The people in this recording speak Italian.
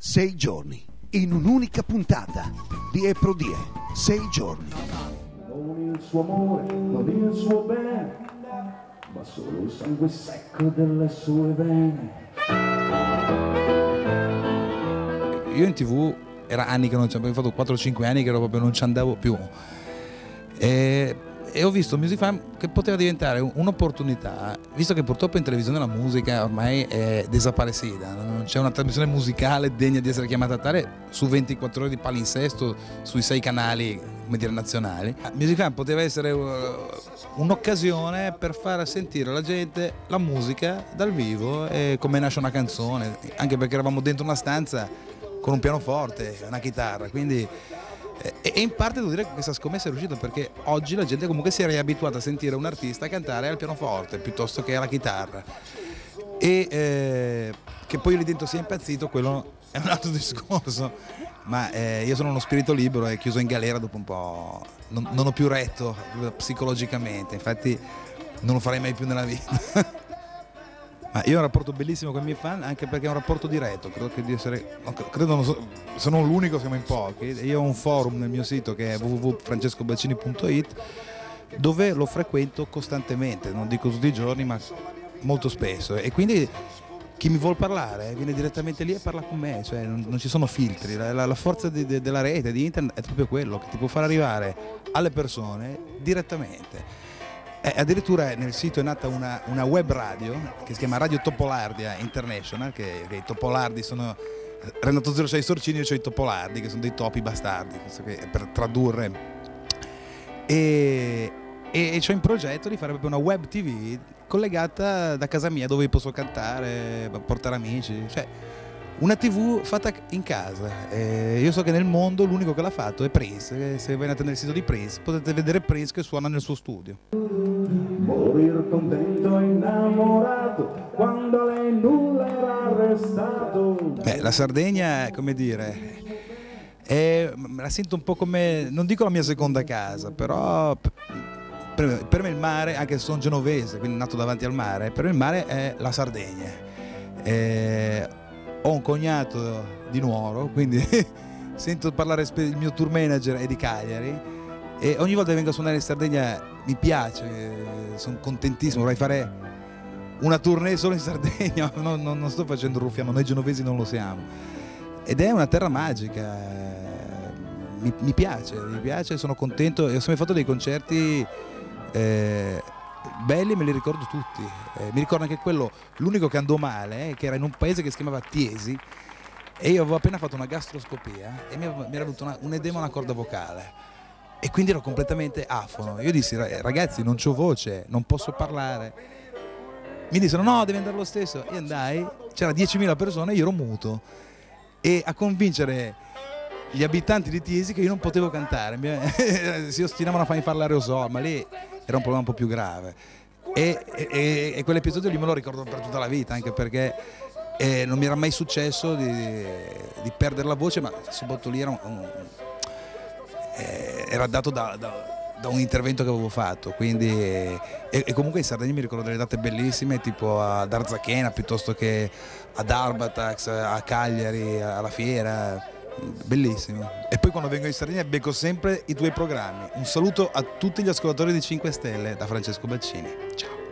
6 giorni, in un'unica puntata. Die pro die, 6 giorni. Non il suo amore, non il suo bene, ma solo il sangue secco delle sue vene. Io in TV era anni che non ci avevo fatto 4-5 anni che proprio non ci andavo più. E ho visto Music Fan che poteva diventare un'opportunità, visto che purtroppo in televisione la musica ormai è desaparecida, non c'è una trasmissione musicale degna di essere chiamata tale su 24 ore di palinsesto sui 6 canali, come dire, nazionali. Music Fan poteva essere un'occasione per far sentire alla gente la musica dal vivo e come nasce una canzone, anche perché eravamo dentro una stanza con un pianoforte, una chitarra, quindi e in parte devo dire che questa scommessa è riuscita, perché oggi la gente comunque si è riabituata a sentire un artista cantare al pianoforte piuttosto che alla chitarra, e che poi lì dentro sia impazzito, quello è un altro discorso, ma io sono uno spirito libero e chiuso in galera dopo un po', non ho più retto psicologicamente, infatti non lo farei mai più nella vita. Ma io ho un rapporto bellissimo con i miei fan, anche perché è un rapporto diretto, sono l'unico, siamo in pochi. Io ho un forum nel mio sito che è www.francescobaccini.it, dove lo frequento costantemente, non dico tutti i giorni ma molto spesso, e quindi chi mi vuol parlare viene direttamente lì e parla con me, cioè non ci sono filtri. La forza della rete, di internet, è proprio quello che ti può far arrivare alle persone direttamente. Addirittura nel sito è nata una web radio che si chiama Radio Topolardia International, che i Topolardi sono Renato Zero c'ha i Sorcini, io c'ho i Topolardi, che sono dei topi bastardi, per tradurre, e c'ho in progetto di fare proprio una web TV collegata da casa mia, dove posso cantare, portare amici, cioè una TV fatta in casa. Io so che nel mondo l'unico che l'ha fatto è Prince, se andate nel sito di Prince potete vedere Prince che suona nel suo studio. Morir contento e innamorato quando lei nulla era restato. La Sardegna, come dire, la sento un po' come, non dico la mia seconda casa, però per me il mare, anche se sono genovese, quindi nato davanti al mare, per me il mare è la Sardegna. Ho un cognato di Nuoro, quindi sento parlare, il mio tour manager è di Cagliari, e ogni volta che vengo a suonare in Sardegna mi piace, sono contentissimo, vorrei fare una tournée solo in Sardegna, non sto facendo il ruffiano, noi genovesi non lo siamo, ed è una terra magica, mi piace, sono contento, e ho sempre fatto dei concerti belli, me li ricordo tutti, mi ricordo anche quello, l'unico che andò male, che era in un paese che si chiamava Tiesi, e io avevo appena fatto una gastroscopia e mi era venuto un edema a una corda vocale, e quindi ero completamente afono. Io dissi: ragazzi, non c'ho voce, non posso parlare. Mi dissero: no, devi andare lo stesso. Io andai, c'era 10.000 persone, io ero muto, e a convincere gli abitanti di Tiesi che io non potevo cantare, si ostinavano a farmi fare l'aerosol, ma lì era un problema un po' più grave, e quell'episodio lì me lo ricordo per tutta la vita, anche perché non mi era mai successo di perdere la voce, ma soprattutto lì era dato da un intervento che avevo fatto, quindi e comunque in Sardegna mi ricordo delle date bellissime, tipo ad Arzachena piuttosto che ad Arbatax, a Cagliari, alla fiera, bellissimo. E poi quando vengo in Sardegna becco sempre i tuoi programmi. Un saluto a tutti gli ascoltatori di 5 Stelle da Francesco Baccini, ciao.